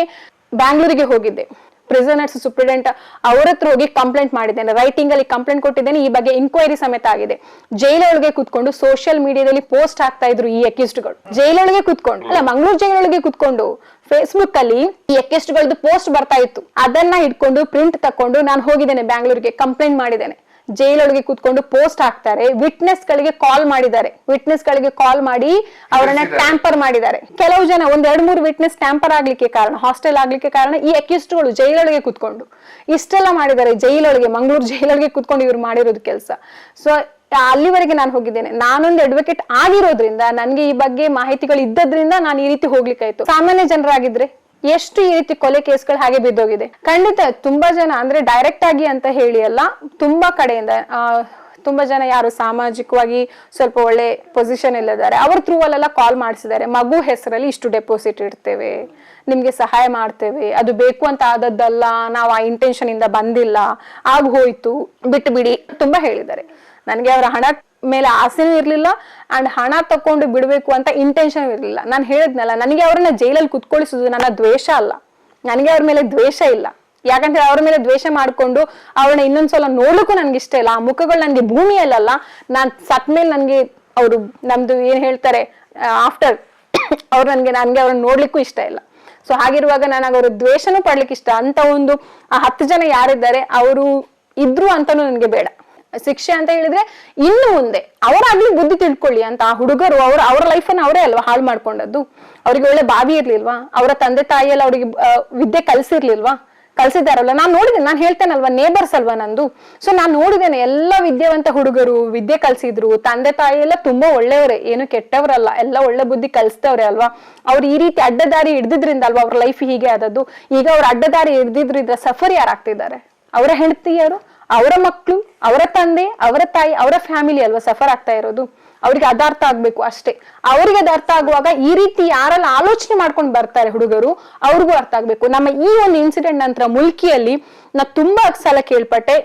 ಬ್ಯಾಂಗ್ಳೂರಿಗೆ ಹೋಗಿದ್ದೆ. ಪ್ರಿಸನರ್ಸ್ ಸೂಪ್ರಿಡೆಂಟ್ ಅವ್ರ ಹತ್ರ ಹೋಗಿ ಕಂಪ್ಲೇಂಟ್ ಮಾಡಿದ್ದೇನೆ, ರೈಟಿಂಗ್ ಅಲ್ಲಿ ಕಂಪ್ಲೇಂಟ್ ಕೊಟ್ಟಿದ್ದೇನೆ. ಈ ಬಗ್ಗೆ ಇನ್ಕ್ವೈರಿ ಸಮೇತ ಆಗಿದೆ. ಜೈಲೊಳಗೆ ಕುತ್ಕೊಂಡು ಸೋಷಿಯಲ್ ಮೀಡಿಯಾದಲ್ಲಿ ಪೋಸ್ಟ್ ಹಾಕ್ತಾ ಇದ್ರು ಈ ಅಕ್ಯೂಸ್ಡ್ಗಳು. ಜೈಲೊಳಗೆ ಕುತ್ಕೊಂಡು, ಅಲ್ಲ ಮಂಗಳೂರು ಜೈಲೊಳಗೆ ಕುತ್ಕೊಂಡು ಫೇಸ್ಬುಕ್ ಅಲ್ಲಿ ಈ ಅಕ್ಯೂಸ್ಡ್ಗಳದ್ದು ಪೋಸ್ಟ್ ಬರ್ತಾ ಇತ್ತು. ಅದನ್ನ ಇಟ್ಕೊಂಡು ಪ್ರಿಂಟ್ ತಕೊಂಡು ನಾನು ಹೋಗಿದ್ದೇನೆ ಬ್ಯಾಂಗ್ಳೂರಿಗೆ, ಕಂಪ್ಲೇಂಟ್ ಮಾಡಿದ್ದೇನೆ. ಜೈಲೊಳಗೆ ಕೂತ್ಕೊಂಡು ಪೋಸ್ಟ್ ಹಾಕ್ತಾರೆ. ವಿಟ್ನೆಸ್ ಗಳಿಗೆ ಕಾಲ್ ಮಾಡಿದ್ದಾರೆ. ವಿಟ್ನೆಸ್ ಗಳಿಗೆ ಕಾಲ್ ಮಾಡಿ ಅವರನ್ನ ಟ್ಯಾಂಪರ್ ಮಾಡಿದ್ದಾರೆ. ಕೆಲವು ಜನ 1-2-3 ವಿಟ್ನೆಸ್ ಟ್ಯಾಂಪರ್ ಆಗ್ಲಿಕ್ಕೆ ಕಾರಣ, ಹಾಸ್ಟೆಲ್ ಆಗ್ಲಿಕ್ಕೆ ಕಾರಣ ಈ ಅಕ್ಯೂಸ್ಡ್ಗಳು ಜೈಲೊಳಗೆ ಕೂತ್ಕೊಂಡು ಇಷ್ಟೆಲ್ಲ ಮಾಡಿದ್ದಾರೆ. ಜೈಲೊಳಗೆ, ಮಂಗಳೂರು ಜೈಲೊಳಗೆ ಕೂತ್ಕೊಂಡು ಇವ್ರು ಮಾಡಿರೋದು ಕೆಲಸ. ಸೊ ಅಲ್ಲಿವರೆಗೆ ನಾನು ಹೋಗಿದ್ದೇನೆ. ನಾನೊಂದು ಅಡ್ವೊಕೇಟ್ ಆಗಿರೋದ್ರಿಂದ, ನನ್ಗೆ ಈ ಬಗ್ಗೆ ಮಾಹಿತಿಗಳು ಇದ್ದದ್ರಿಂದ ನಾನು ಈ ರೀತಿ ಹೋಗ್ಲಿಕ್ಕಾಯ್ತು. ಸಾಮಾನ್ಯ ಜನರಾಗಿದ್ರೆ ಎಷ್ಟು ಈ ರೀತಿ ಕೊಲೆ ಕೇಸ್ಗಳು ಹಾಗೆ ಬಿದ್ದೋಗಿದೆ. ಖಂಡಿತ ತುಂಬಾ ಜನ, ಅಂದ್ರೆ ಡೈರೆಕ್ಟ್ ಆಗಿ ಅಂತ ಹೇಳಿ ಅಲ್ಲ, ತುಂಬಾ ಕಡೆಯಿಂದ ತುಂಬಾ ಜನ ಯಾರು ಸಾಮಾಜಿಕವಾಗಿ ಸ್ವಲ್ಪ ಒಳ್ಳೆ ಪೊಸಿಷನ್ ಇಲ್ಲಿದ್ದಾರೆ, ಅವ್ರ ಥ್ರೂ ಅಲ್ಲೆಲ್ಲ ಕಾಲ್ ಮಾಡಿಸಿದ್ದಾರೆ. ಮಗು ಹೆಸರಲ್ಲಿ ಇಷ್ಟು ಡೆಪಾಸಿಟ್ ಇಡ್ತೇವೆ, ನಿಮ್ಗೆ ಸಹಾಯ ಮಾಡ್ತೇವೆ, ಅದು ಬೇಕು ಅಂತ ಆದದ್ದಲ್ಲ, ನಾವು ಆ ಇಂಟೆನ್ಷನ್ ಇಂದ ಬಂದಿಲ್ಲ, ಆಗ ಹೋಯ್ತು, ಬಿಟ್ಟು ಬಿಡಿ, ತುಂಬಾ ಹೇಳಿದ್ದಾರೆ. ನನಗೆ ಅವರ ಹಣ ಮೇಲೆ ಆಸೆನೂ ಇರ್ಲಿಲ್ಲ, ಅಂಡ್ ಹಣ ತಕೊಂಡು ಬಿಡ್ಬೇಕು ಅಂತ ಇಂಟೆನ್ಷನ್ ಇರ್ಲಿಲ್ಲ. ನಾನು ಹೇಳಿದ್ನಲ್ಲ, ನನಗೆ ಅವ್ರನ್ನ ಜೈಲಲ್ಲಿ ಕುತ್ಕೊಳಿಸುದು ನನ್ನ ದ್ವೇಷ ಅಲ್ಲ, ನನಗೆ ಅವ್ರ ಮೇಲೆ ದ್ವೇಷ ಇಲ್ಲ. ಯಾಕಂದ್ರೆ ಅವ್ರ ಮೇಲೆ ದ್ವೇಷ ಮಾಡ್ಕೊಂಡು ಅವ್ರನ್ನ ಇನ್ನೊಂದ್ಸಲ ನೋಡ್ಲಿಕ್ಕೂ ನನ್ಗೆ ಇಷ್ಟ ಇಲ್ಲ. ಆ ಮುಖಗಳು ನನ್ಗೆ ಭೂಮಿಯಲ್ಲ, ನಾನ್ ಸತ್ ಮೇಲೆ ನನ್ಗೆ ಅವರು ನಮ್ದು ಏನ್ ಹೇಳ್ತಾರೆ ಆಫ್ಟರ್ ಅವ್ರು ನನ್ಗೆ ಅವ್ರನ್ನ ನೋಡ್ಲಿಕ್ಕೂ ಇಷ್ಟ ಇಲ್ಲ. ಸೊ ಹಾಗಿರುವಾಗ ನನಗೆ ಅವ್ರ ದ್ವೇಷನೂ ಪಡ್ಲಿಕ್ಕೆ ಇಷ್ಟ. ಅಂತ ಒಂದು 10 ಜನ ಯಾರಿದ್ದಾರೆ ಅವರು ಇದ್ರು ಅಂತಾನು ನನ್ಗೆ ಬೇಡ. ಶಿಕ್ಷೆ ಅಂತ ಹೇಳಿದ್ರೆ ಇನ್ನು ಮುಂದೆ ಅವರಾಗ್ಲಿ ಬುದ್ಧಿ ತಿಳ್ಕೊಳ್ಳಿ ಅಂತ. ಆ ಹುಡುಗರು ಅವ್ರ ಲೈಫನ್ನ ಅವರೇ ಅಲ್ವಾ ಹಾಳು ಮಾಡ್ಕೊಂಡದ್ದು. ಅವ್ರಿಗೆ ಒಳ್ಳೆ ಬಾವಿ ಇರ್ಲಿಲ್ವಾ? ಅವರ ತಂದೆ ತಾಯಿ ಎಲ್ಲ ಅವ್ರಿಗೆ ವಿದ್ಯೆ ಕಲ್ಸಿರ್ಲಿಲ್ವಾ? ಕಲ್ಸಿದಾರಲ್ಲ. ನಾನು ನೋಡಿದ್ದೇನೆ, ನಾನು ಹೇಳ್ತೇನಲ್ವಾ, ನೇಬರ್ಸ್ ಅಲ್ವಾ ನಂದು. ಸೊ ನಾನು ನೋಡಿದ್ದೇನೆ ಎಲ್ಲ ವಿದ್ಯಾವಂತ ಹುಡುಗರು ವಿದ್ಯೆ ಕಲ್ಸಿದ್ರು, ತಂದೆ ತಾಯಿ ಎಲ್ಲ ತುಂಬಾ ಒಳ್ಳೆಯವರೇ, ಏನು ಕೆಟ್ಟವರಲ್ಲ, ಎಲ್ಲ ಒಳ್ಳೆ ಬುದ್ಧಿ ಕಲಿಸ್ತವ್ರೆ ಅಲ್ವಾ. ಅವ್ರು ಈ ರೀತಿ ಅಡ್ಡದಾರಿ ಹಿಡ್ದಿದ್ರಿಂದ ಅಲ್ವಾ ಅವ್ರ ಲೈಫ್ ಹೀಗೆ ಆದದ್ದು. ಈಗ ಅವ್ರ ಅಡ್ಡದಾರಿ ಹಿಡ್ದಿದ್ರಿಂದ ಸಫರ್ ಯಾರಾಗ್ತಿದ್ದಾರೆ? ಅವರ ಹೆಂಡತಿಯರು, ಅವರ ಮಕ್ಕಳು, ಅವರ ತಂದೆ, ಅವರ ತಾಯಿ, ಅವರ ಫ್ಯಾಮಿಲಿ ಅಲ್ವಾ ಸಫರ್ ಆಗ್ತಾ ಇರೋದು. ಅವ್ರಿಗೆ ಅದು ಅರ್ಥ ಆಗ್ಬೇಕು ಅಷ್ಟೇ. ಅವ್ರಿಗೆ ಅದು ಅರ್ಥ ಆಗುವಾಗ ಈ ರೀತಿ ಯಾರೆಲ್ಲ ಆಲೋಚನೆ ಮಾಡ್ಕೊಂಡು ಬರ್ತಾರೆ ಹುಡುಗರು, ಅವ್ರಿಗೂ ಅರ್ಥ ಆಗ್ಬೇಕು. ನಮ್ಮ ಈ ಒಂದು ಇನ್ಸಿಡೆಂಟ್ ನಂತರ ಮುಲ್ಕಿಯಲ್ಲಿ ನಾ ತುಂಬಾ ಸಲ ಕೇಳ್ಪಟ್ಟೆ,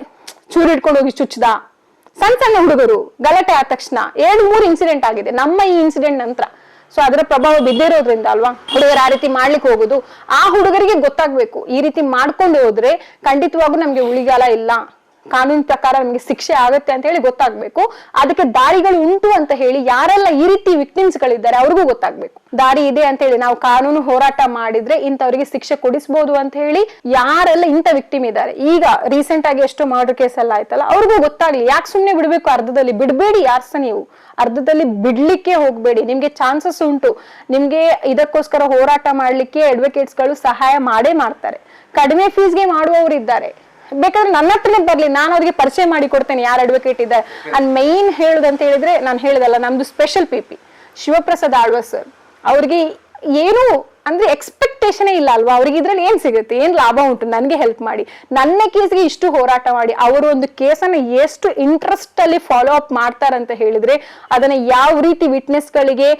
ಚೂರು ಇಟ್ಕೊಂಡು ಹೋಗಿ ಚುಚ್ಚದ, ಸಣ್ಣ ಸಣ್ಣ ಹುಡುಗರು ಗಲಾಟೆ ಆದ ತಕ್ಷಣ 2-3 ಇನ್ಸಿಡೆಂಟ್ ಆಗಿದೆ ನಮ್ಮ ಈ ಇನ್ಸಿಡೆಂಟ್ ನಂತರ. ಸೊ ಅದರ ಪ್ರಭಾವ ಬಿದ್ದಿರೋದ್ರಿಂದ ಅಲ್ವಾ ಹುಡುಗರು ಆ ರೀತಿ ಮಾಡ್ಲಿಕ್ಕೆ ಹೋಗುದು. ಆ ಹುಡುಗರಿಗೆ ಗೊತ್ತಾಗ್ಬೇಕು, ಈ ರೀತಿ ಮಾಡ್ಕೊಂಡು ಹೋದ್ರೆ ಖಂಡಿತವಾಗೂ ನಮ್ಗೆ ಉಳಿಗಾಲ ಇಲ್ಲ, ಕಾನೂನು ಪ್ರಕಾರ ನಮ್ಗೆ ಶಿಕ್ಷೆ ಆಗುತ್ತೆ ಅಂತ ಹೇಳಿ ಗೊತ್ತಾಗ್ಬೇಕು. ಅದಕ್ಕೆ ದಾರಿಗಳು ಉಂಟು ಅಂತ ಹೇಳಿ ಯಾರೆಲ್ಲ ಈ ರೀತಿ ವಿಕ್ಟಿಮ್ಸ್ ಗಳಿದ್ದಾರೆ ಅವ್ರಿಗೂ ಗೊತ್ತಾಗ್ಬೇಕು, ದಾರಿ ಇದೆ ಅಂತ ಹೇಳಿ. ನಾವು ಕಾನೂನು ಹೋರಾಟ ಮಾಡಿದ್ರೆ ಇಂಥವ್ರಿಗೆ ಶಿಕ್ಷೆ ಕೊಡಿಸ್ಬೋದು ಅಂತ ಹೇಳಿ ಯಾರೆಲ್ಲ ಇಂಥ ವಿಕ್ಟಿಮ್ ಇದ್ದಾರೆ. ಈಗ ರೀಸೆಂಟ್ ಆಗಿ ಎಷ್ಟೋ ಮರ್ಡರ್ ಕೇಸ್ ಎಲ್ಲ ಆಯ್ತಲ್ಲ, ಅವ್ರಿಗೂ ಗೊತ್ತಾಗ್ಲಿ. ಯಾಕೆ ಸುಮ್ನೆ ಬಿಡ್ಬೇಕು? ಅರ್ಧದಲ್ಲಿ ಬಿಡ್ಬೇಡಿ ಯಾರ್ಸ, ನೀವು ಅರ್ಧದಲ್ಲಿ ಬಿಡ್ಲಿಕ್ಕೆ ಹೋಗ್ಬೇಡಿ. ನಿಮ್ಗೆ ಚಾನ್ಸಸ್ ಉಂಟು. ನಿಮ್ಗೆ ಇದಕ್ಕೋಸ್ಕರ ಹೋರಾಟ ಮಾಡ್ಲಿಕ್ಕೆ ಅಡ್ವೊಕೇಟ್ಸ್ ಗಳು ಸಹಾಯ ಮಾಡೇ ಮಾಡ್ತಾರೆ. ಕಡಿಮೆ ಫೀಸ್ಗೆ ಮಾಡುವವರು ಇದ್ದಾರೆ, ಬೇಕಾದ್ರೆ ನನ್ನ ಹತ್ರನೇ ಬರ್ಲಿ, ನಾನು ಅವ್ರಿಗೆ ಪರಿಚಯ ಮಾಡಿ ಕೊಡ್ತೇನೆ ಯಾರು ಅಡ್ವೊಕೇಟ್ ಇದ್ದಾರೆ. ಅಂಡ್ ಮೈನ್ ಹೇಳುದಂತ ಹೇಳಿದ್ರೆ, ನಾನು ಹೇಳಿದಲ್ಲ ನಮ್ದು special PP Shivaprasad Alva sir, ಅವ್ರಿಗೆ ಏನು ಅಂದ್ರೆ ಎಕ್ಸ್ಪೆಕ್ಟೇಷನ್ ಇಲ್ಲ ಅಲ್ವಾ. ಅವ್ರಿಗೆ ಇದ್ರಲ್ಲಿ ಏನ್ ಸಿಗುತ್ತೆ, ಏನ್ ಲಾಭ ಉಂಟು ನನಗೆ ಹೆಲ್ಪ್ ಮಾಡಿ, ನನ್ನ ಕೇಸ್ಗೆ ಇಷ್ಟು ಹೋರಾಟ ಮಾಡಿ, ಅವರು ಒಂದು ಕೇಸನ್ನ ಎಷ್ಟು ಇಂಟ್ರೆಸ್ಟ್ ಅಲ್ಲಿ ಫಾಲೋ ಅಪ್ ಮಾಡ್ತಾರಂತ ಹೇಳಿದ್ರೆ, ಅದನ್ನ ಯಾವ ರೀತಿ ವಿಟ್ನೆಸ್ ಗಳಿಗೆ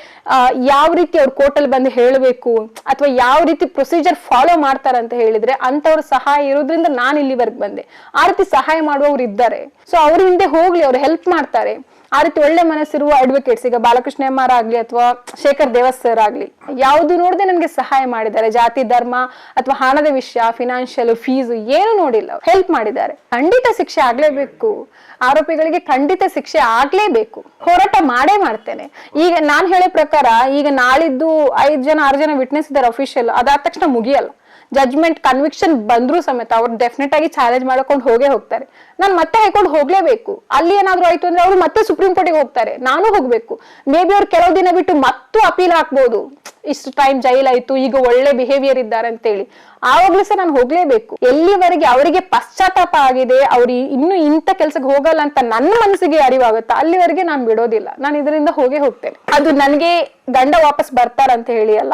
ಯಾವ ರೀತಿ ಅವ್ರ ಕೋರ್ಟಲ್ಲಿ ಬಂದು ಹೇಳಬೇಕು, ಅಥವಾ ಯಾವ ರೀತಿ ಪ್ರೊಸೀಜರ್ ಫಾಲೋ ಮಾಡ್ತಾರಂತ ಹೇಳಿದ್ರೆ, ಅಂತವ್ರ ಸಹಾಯ ಇರೋದ್ರಿಂದ ನಾನು ಇಲ್ಲಿವರೆಗೆ ಬಂದೆ. ಆ ರೀತಿ ಸಹಾಯ ಮಾಡುವವರು ಇದ್ದಾರೆ. ಸೊ ಅವ್ರ ಹಿಂದೆ ಹೋಗ್ಲಿ, ಅವ್ರು ಹೆಲ್ಪ್ ಮಾಡ್ತಾರೆ. ಆ ರೀತಿ ಒಳ್ಳೆ ಮನಸ್ಸಿರುವ ಅಡ್ವೊಕೇಟ್ಸ್, ಈಗ ಬಾಲಕೃಷ್ಣ ಎಂ.ಆರ್. ಆಗ್ಲಿ ಅಥವಾ ಶೇಖರ್ ದೇವಸ್ ಸರ್ ಆಗ್ಲಿ, ಯಾವುದು ನೋಡದೆ ನನ್ಗೆ ಸಹಾಯ ಮಾಡಿದ್ದಾರೆ. ಜಾತಿ, ಧರ್ಮ ಅಥವಾ ಹಣದ ವಿಷಯ, ಫಿನಾನ್ಷಿಯಲ್, ಫೀಸ್ ಏನು ನೋಡಿಲ್ಲ, ಹೆಲ್ಪ್ ಮಾಡಿದ್ದಾರೆ. ಖಂಡಿತ ಶಿಕ್ಷೆ ಆಗ್ಲೇಬೇಕು, ಆರೋಪಿಗಳಿಗೆ ಖಂಡಿತ ಶಿಕ್ಷೆ ಆಗ್ಲೇಬೇಕು. ಹೋರಾಟ ಮಾಡೇ ಮಾಡ್ತೇನೆ. ಈಗ ನಾನ್ ಹೇಳೋ ಪ್ರಕಾರ ಈಗ ನಾಳಿದ್ದು 5 ಜನ 6 ಜನ ವಿಟ್ನೆಸ್ ಇದ್ದಾರೆ ಅಫಿಷಿಯಲ್, ಅದಾದ ತಕ್ಷಣ ಮುಗಿಯಲ್ಲ. ಜಡ್ಜ್ಮೆಂಟ್ ಕನ್ವಿಕ್ಷನ್ ಬಂದ್ರು ಸಮೇತ ಅವ್ರು ಡೆಫಿನೆಟ್ ಆಗಿ ಚಾಲೆಂಜ್ ಮಾಡ್ಕೊಂಡು ಹೋಗ್ತಾರೆ. ನಾನು ಮತ್ತೆ ಹೈಕೋರ್ಟ್ ಹೋಗ್ಲೇಬೇಕು. ಅಲ್ಲಿ ಏನಾದ್ರು ಆಯ್ತು ಅಂದ್ರೆ ಅವ್ರು ಮತ್ತೆ ಸುಪ್ರೀಂ ಕೋರ್ಟಿಗೆ ಹೋಗ್ತಾರೆ, ನಾನು ಹೋಗ್ಬೇಕು. ಮೇ ಬಿ ಅವ್ರು ಕೆಲವು ದಿನ ಬಿಟ್ಟು ಮತ್ತೂ ಅಪೀಲ್ ಹಾಕ್ಬೋದು. ಇಷ್ಟು ಟೈಮ್ ಜೈಲ್ ಆಯ್ತು, ಈಗ ಒಳ್ಳೆ ಬಿಹೇವಿಯರ್ ಇದ್ದಾರೆ ಅಂತೇಳಿ, ಆವಾಗ್ಲೂ ಸಹ ನಾನು ಹೋಗ್ಲೇಬೇಕು. ಎಲ್ಲಿವರೆಗೆ ಅವರಿಗೆ ಪಶ್ಚಾತ್ತಾಪ ಆಗಿದೆ, ಅವ್ರು ಇನ್ನು ಇಂಥ ಕೆಲ್ಸಕ್ಕೆ ಹೋಗಲ್ಲ ಅಂತ ನನ್ನ ಮನಸ್ಸಿಗೆ ಅರಿವಾಗುತ್ತಾ ಅಲ್ಲಿವರೆಗೆ ನಾನು ಬಿಡೋದಿಲ್ಲ. ನಾನು ಇದರಿಂದ ಹೋಗ್ತೇನೆ. ಅದು ನನಗೆ ಗಂಡ ವಾಪಸ್ ಬರ್ತಾರಂತ ಹೇಳಿ ಅಲ್ಲ,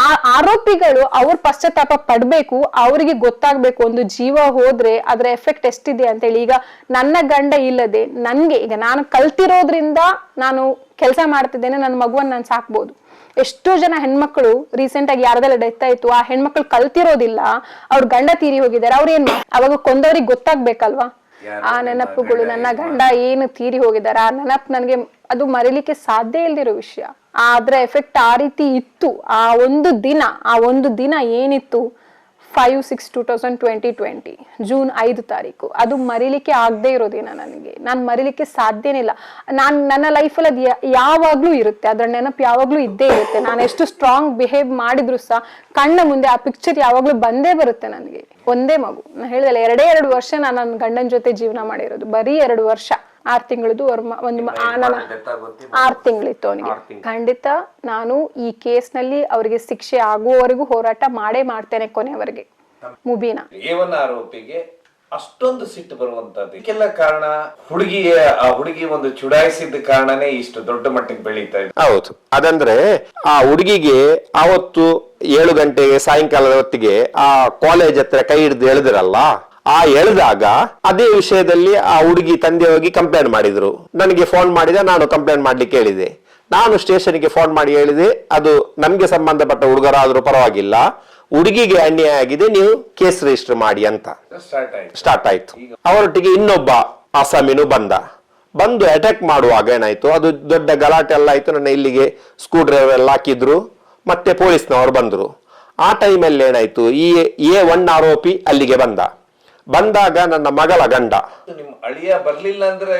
ಆ ಆರೋಪಿಗಳು ಅವ್ರ ಪಶ್ಚಾತ್ತಾಪ ಪಡ್ಬೇಕು, ಅವರಿಗೆ ಗೊತ್ತಾಗ್ಬೇಕು ಒಂದು ಜೀವ ಹೋದ್ರೆ ಅದರ ಎಫೆಕ್ಟ್ ಎಷ್ಟಿದೆ ಅಂತ ಹೇಳಿ. ಈಗ ನನ್ನ ಗಂಡ ಇಲ್ಲದೆ ನನ್ಗೆ, ಈಗ ನಾನು ಕಲ್ತಿರೋದ್ರಿಂದ ನಾನು ಕೆಲಸ ಮಾಡ್ತಿದ್ದೇನೆ, ನನ್ನ ಮಗುವನ್ನ ನಾನು ಸಾಕ್ಬೋದು. ಎಷ್ಟೋ ಜನ ಹೆಣ್ಮಕ್ಳು ರೀಸೆಂಟ್ ಆಗಿ ಯಾರದೆಲ್ಲ ಡೆತ್ ಆಯ್ತು, ಆ ಹೆಣ್ಮಕ್ಳು ಕಲ್ತಿರೋದಿಲ್ಲ, ಅವ್ರ ಗಂಡ ತೀರಿ ಹೋಗಿದ್ದಾರೆ, ಅವ್ರ ಏನ್ ಅವಾಗ ಕೊಂದವ್ರಿಗೆ ಗೊತ್ತಾಗ್ಬೇಕಲ್ವಾ ಆ ನೆನಪುಗಳು, ನನ್ನ ಗಂಡ ಏನು ತೀರಿ ಹೋಗಿದ್ದಾರೆ, ಆ ನೆನಪು ನನಗೆ ಅದು ಮರಿಲಿಕ್ಕೆ ಸಾಧ್ಯ ಇಲ್ದಿರೋ ವಿಷಯ. ಅದ್ರ ಎಫೆಕ್ಟ್ ಆ ರೀತಿ ಇತ್ತು. ಆ ಒಂದು ದಿನ ಏನಿತ್ತು 5/6/2020 ಜೂನ್ 5 ತಾರೀಕು, ಅದು ಮರಿಲಿಕ್ಕೆ ಆಗದೆ ಇರೋ ದಿನ. ನಾನು ಮರಿಲಿಕ್ಕೆ ಸಾಧ್ಯನೇ ಇಲ್ಲ. ನನ್ನ ಲೈಫಲ್ಲಿ ಅದು ಯಾವಾಗ್ಲೂ ಇರುತ್ತೆ, ಅದ್ರ ನೆನಪು ಯಾವಾಗ್ಲೂ ಇದ್ದೇ ಇರುತ್ತೆ. ನಾನು ಎಷ್ಟು ಸ್ಟ್ರಾಂಗ್ ಬಿಹೇವ್ ಮಾಡಿದ್ರು ಸಹ ಕಣ್ಣ ಮುಂದೆ ಆ ಪಿಕ್ಚರ್ ಯಾವಾಗ್ಲೂ ಬಂದೇ ಬರುತ್ತೆ ನನಗೆ. ಒಂದೇ ಮಗು, ನಾನು ಹೇಳಿದಲ್ಲ 2 ವರ್ಷ ನಾನು ನನ್ನ ಗಂಡನ ಜೊತೆ ಜೀವನ ಮಾಡಿರೋದು, ಬರೀ 2 ವರ್ಷ. 6 ತಿಂಗಳದು ಒಂದು 6 ತಿಂಗಳಿತ್ತು ಅವನಿಗೆ. ಖಂಡಿತ ನಾನು ಈ ಕೇಸ್ನಲ್ಲಿ ಅವರಿಗೆ ಶಿಕ್ಷೆ ಆಗುವವರೆಗೂ ಹೋರಾಟ ಮಾಡ್ತೇನೆ ಕೊನೆಯವರೆಗೆ. ಮುಬೀನ ಆರೋಪಿಗೆ ಅಷ್ಟೊಂದು ಸಿಟ್ಟು ಬರುವಂತದ್ದು ಇದಕ್ಕೆಲ್ಲ ಕಾರಣ ಆ ಹುಡುಗಿ ಒಂದು ಚುಡಾಯಿಸಿದ ಕಾರಣನೇ ಇಷ್ಟು ದೊಡ್ಡ ಮಟ್ಟಿಗೆ ಬೆಳೀತಾ ಇದೆ. ಹೌದು, ಅದಂದ್ರೆ ಆ ಹುಡುಗಿಗೆ ಆವತ್ತು 7 ಗಂಟೆಗೆ ಸಾಯಂಕಾಲದ ಹೊತ್ತಿಗೆ ಆ ಕಾಲೇಜ್ ಹತ್ರ ಕೈ ಹಿಡಿದು ಎಳೆದಿರಲ್ಲ, ಆ ಎಳೆದಾಗ ಅದೇ ವಿಷಯದಲ್ಲಿ ಆ ಹುಡುಗಿ ತಂದೆ ಹೋಗಿ ಕಂಪ್ಲೇಂಟ್ ಮಾಡಿದ್ರು. ನನಗೆ ಫೋನ್ ಮಾಡಿದ, ನಾನು ಕಂಪ್ಲೇಂಟ್ ಮಾಡ್ಲಿಕ್ಕೆ ಹೇಳಿದೆ. ನಾನು ಸ್ಟೇಷನ್ಗೆ ಫೋನ್ ಮಾಡಿ ಹೇಳಿದೆ, ಅದು ನಮ್ಗೆ ಸಂಬಂಧಪಟ್ಟ ಹುಡುಗರಾದ್ರೂ ಪರವಾಗಿಲ್ಲ, ಹುಡುಗಿಗೆ ಅನ್ಯಾಯ ಆಗಿದೆ, ನೀವು ಕೇಸ್ ರಿಜಿಸ್ಟರ್ ಮಾಡಿ ಅಂತ ಸ್ಟಾರ್ಟ್ ಆಯ್ತು. ಅವರೊಟ್ಟಿಗೆ ಇನ್ನೊಬ್ಬ ಅಸಾಮಿನು ಬಂದು ಅಟ್ಯಾಕ್ ಮಾಡುವಾಗ ಏನಾಯ್ತು, ಅದು ದೊಡ್ಡ ಗಲಾಟೆ ಎಲ್ಲ ಆಯ್ತು. ನನ್ನ ಇಲ್ಲಿಗೆ ಸ್ಕ್ರೂ ಡ್ರೈವರ್ ಎಲ್ಲ ಹಾಕಿದ್ರು, ಮತ್ತೆ ಪೊಲೀಸ್ನವರು ಬಂದ್ರು. ಆ ಟೈಮಲ್ಲಿ ಏನಾಯ್ತು, ಈ A1 ಆರೋಪಿ ಅಲ್ಲಿಗೆ ಬಂದಾಗ ನನ್ನ ಮಗಳ ಗಂಡ, ನಿಮ್ ಅಳಿಯ ಬರ್ಲಿಲ್ಲ ಅಂದ್ರೆ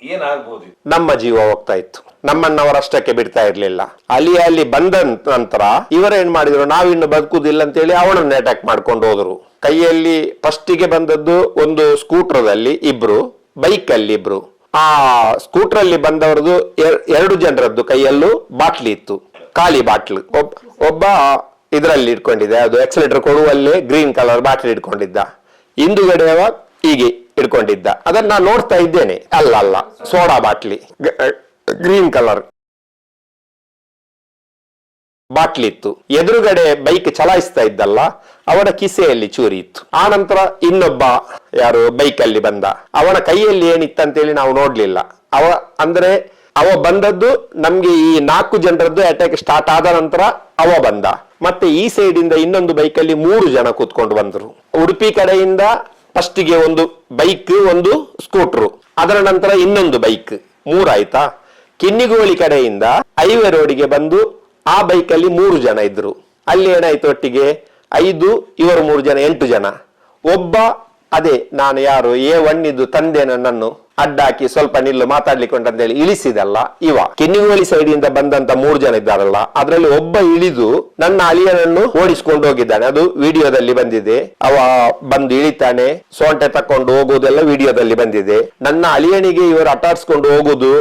ಏನಾಗ್ಬೋದು, ನಮ್ಮ ಜೀವ ಹೋಗ್ತಾ ಇತ್ತು. ನಮ್ಮನ್ನವರಷ್ಟಕ್ಕೆ ಬಿಡ್ತಾ ಇರ್ಲಿಲ್ಲ. ಅಲ್ಲಿ ಬಂದ ನಂತರ ಇವರೇನ್ ಮಾಡಿದ್ರು, ನಾವಿನ್ನು ಬದುಕುದಿಲ್ಲ ಅಂತ ಹೇಳಿ ಅವನನ್ನ ಅಟ್ಯಾಕ್ ಮಾಡ್ಕೊಂಡು ಹೋದ್ರು. ಕೈಯಲ್ಲಿ ಫಸ್ಟಿಗೆ ಬಂದದ್ದು ಒಂದು ಸ್ಕೂಟರ್ದಲ್ಲಿ ಇಬ್ರು, ಬೈಕ್ ಅಲ್ಲಿ ಇಬ್ರು. ಆ ಸ್ಕೂಟರ್ ಅಲ್ಲಿ ಬಂದವರದು 2 ಜನರದ್ದು ಕೈಯಲ್ಲೂ ಬಾಟ್ಲಿ ಇತ್ತು, ಖಾಲಿ ಬಾಟ್ಲು. ಒಬ್ಬ ಇದರಲ್ಲಿ ಇಟ್ಕೊಂಡಿದ್ದ, ಅದು ಎಕ್ಸಲೇಟರ್ ಕೊಡುವಲ್ಲೇ ಗ್ರೀನ್ ಕಲರ್ ಬಾಟ್ಲಿ ಇಟ್ಕೊಂಡಿದ್ದ, ಹಿಂದುಗಡೆಯವ ಹೀಗೆ ಇಟ್ಕೊಂಡಿದ್ದ. ಅದನ್ನ ನಾನು ನೋಡ್ತಾ ಇದ್ದೇನೆ. ಅಲ್ಲ soda bottle, green colour bottle ಇತ್ತು. ಎದುರುಗಡೆ ಬೈಕ್ ಚಲಾಯಿಸ್ತಾ ಇದ್ದಲ್ಲ, ಅವನ ಕಿಸೆಯಲ್ಲಿ ಚೂರಿ ಇತ್ತು. ಆ ನಂತರ ಇನ್ನೊಬ್ಬ ಯಾರು ಬೈಕ್ ಅಲ್ಲಿ ಬಂದ, ಅವನ ಕೈಯಲ್ಲಿ ಏನಿತ್ತಂತೇಳಿ ನಾವು ನೋಡ್ಲಿಲ್ಲ. ಅವ ಬಂದದ್ದು ನಮ್ಗೆ ಈ 4 ಜನರದ್ದು ಅಟ್ಯಾಕ್ ಸ್ಟಾರ್ಟ್ ಆದ ನಂತರ ಅವ ಬಂದ. ಮತ್ತೆ ಈ ಸೈಡ್ ಇಂದ ಇನ್ನೊಂದು ಬೈಕ್ ಅಲ್ಲಿ 3 ಜನ ಕೂತ್ಕೊಂಡು ಬಂದ್ರು. ಉಡುಪಿ ಕಡೆಯಿಂದ ಫಸ್ಟಿಗೆ ಒಂದು ಬೈಕ್, ಒಂದು ಸ್ಕೂಟ್ರು, ಅದರ ನಂತರ ಇನ್ನೊಂದು ಬೈಕ್, 3 ಆಯ್ತಾ. ಕಿನ್ನಿಗೋಳಿ ಕಡೆಯಿಂದ ಹೈವೇ ರೋಡಿಗೆ ಬಂದು ಆ ಬೈಕ್ ಅಲ್ಲಿ 3 ಜನ ಇದ್ರು. ಅಲ್ಲಿ ಏನಾಯ್ತು, ಒಟ್ಟಿಗೆ 5, ಇವರು 3 ಜನ 8 ಜನ. ಒಬ್ಬ ಅದೇ ನಾನು ಯಾರು A1 ಇದ್ದು ತಂದೆ ನನ್ನನ್ನು ಅಡ್ಡಾಕಿ ಸ್ವಲ್ಪ ನಿಲ್ಲು ಮಾತಾಡ್ಲಿಕ್ಕೆ ಅಂತೇಳಿ ಇಳಿಸಿದಲ್ಲ, ಇವ ಕಿನ್ನಿಗೋಳಿ ಸೈಡ್ ಇಂದ ಬಂದಂತ 3 ಜನ ಇದ್ದಾರಲ್ಲ, ಅದರಲ್ಲಿ ಒಬ್ಬ ಇಳಿದು ನನ್ನ ಅಳಿಯನನ್ನು ಓಡಿಸ್ಕೊಂಡು ಹೋಗಿದ್ದಾನೆ. ಅದು ವಿಡಿಯೋದಲ್ಲಿ ಬಂದಿದೆ. ಅವ ಬಂದು ಇಳಿತಾನೆ, ಸೊಂಟೆ ತಕೊಂಡು ಹೋಗುವುದೆಲ್ಲ ವಿಡಿಯೋದಲ್ಲಿ ಬಂದಿದೆ. ನನ್ನ ಅಳಿಯನಿಗೆ ಇವರು ಅಟಾಡ್ಸ್ಕೊಂಡು ಹೋಗುದು,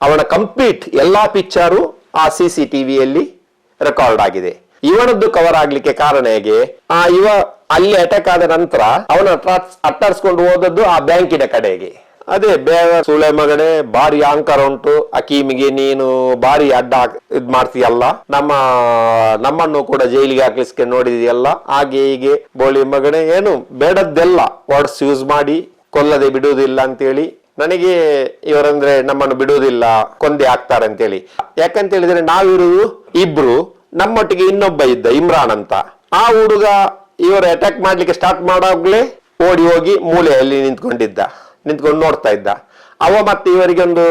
ಅವನ ಕಂಪ್ಲೀಟ್ ಎಲ್ಲಾ ಪಿಕ್ಚರು ಆ CCTVಯಲ್ಲಿ ರೆಕಾರ್ಡ್ ಆಗಿದೆ. ಇವನದ್ದು ಕವರ್ ಆಗ್ಲಿಕ್ಕೆ ಕಾರಣ ಹೇಗೆ, ಇವ ಅಲ್ಲಿ ಅಟ್ಯಾಕ್ ಆದ ನಂತರ ಅವನ ಅಟ್ಟಾಡ್ಸ್ಕೊಂಡು ಹೋದದ್ದು ಆ ಬ್ಯಾಂಕಿನ ಕಡೆಗೆ. ಅದೇ ಸುಳೆ ಮಗನೇ, ಭಾರಿ ಅಹಂಕಾರ ಉಂಟು ಅಕೀಮಿಗೆ, ನೀನು ಭಾರಿ ಅಡ್ಡ ಇದ್ ಮಾಡ್ತೀಯಲ್ಲ, ನಮ್ಮನ್ನು ಕೂಡ ಜೈಲಿಗೆ ಹಾಕ್ಲಿಕ್ಕೆ ನೋಡಿದೆಯಲ್ಲ, ಹಾಗೆ ಹೀಗೆ ಬೋಳಿ ಮಗನೇ, ಏನು ಬೇಡದ್ದೆಲ್ಲ ವರ್ಡ್ಸ್ ಯೂಸ್ ಮಾಡಿ ಕೊಲ್ಲದೆ ಬಿಡುವುದಿಲ್ಲ ಅಂತೇಳಿ. ನನಗೆ ಇವರಂದ್ರೆ ನಮ್ಮನ್ನು ಬಿಡುವುದಿಲ್ಲ, ಕೊಂದೆ ಆಗ್ತಾರೆ ಅಂತೇಳಿ. ಯಾಕಂತ ಹೇಳಿದ್ರೆ ನಾವಿರುವುದು ಇಬ್ರು, ನಮ್ಮೊಟ್ಟಿಗೆ ಇನ್ನೊಬ್ಬ ಇದ್ದ ಇಮ್ರಾನ್ ಅಂತ. ಆ ಹುಡುಗ ಇವರು ಅಟ್ಯಾಕ್ ಮಾಡ್ಲಿಕ್ಕೆ ಸ್ಟಾರ್ಟ್ ಮಾಡೋಗ್ಲೇ ಓಡಿ ಹೋಗಿ ಮೂಲೆಯಲ್ಲಿ ನಿಂತ್ಕೊಂಡು ನೋಡ್ತಾ ಇದ್ದ. ಅವ ಮತ್ತೆ ಇವರಿಗೆ ಒಂದು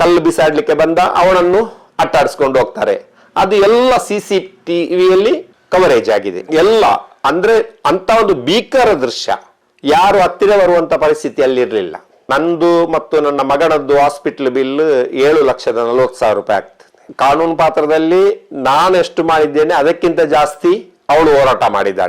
ಕಲ್ಲು ಬಿಸಾಡ್ಲಿಕ್ಕೆ ಬಂದ, ಅವನನ್ನು ಅಟ್ಟಾಡಿಸ್ಕೊಂಡು ಹೋಗ್ತಾರೆ. ಅದು ಎಲ್ಲ CCTVಯಲ್ಲಿ ಕವರೇಜ್ ಆಗಿದೆ ಎಲ್ಲ. ಅಂದ್ರೆ ಅಂತ ಒಂದು ಭೀಕರ ದೃಶ್ಯ, ಯಾರು ಹತ್ತಿರ ಬರುವಂತ ಪರಿಸ್ಥಿತಿಯಲ್ಲಿ ಇರ್ಲಿಲ್ಲ. ನಂದು ಮತ್ತು ನನ್ನ ಮಗನದ್ದು ಹಾಸ್ಪಿಟಲ್ ಬಿಲ್ 7,40,40,000 ರೂಪಾಯಿ ಆಗ್ತದೆ. ಕಾನೂನು ಪಾತ್ರದಲ್ಲಿ ನಾನು ಎಷ್ಟು ಮಾಡಿದ್ದೇನೆ ಅದಕ್ಕಿಂತ ಜಾಸ್ತಿ ಅವಳು ಹೋರಾಟ ಮಾಡಿದ್ದಾಳೆ.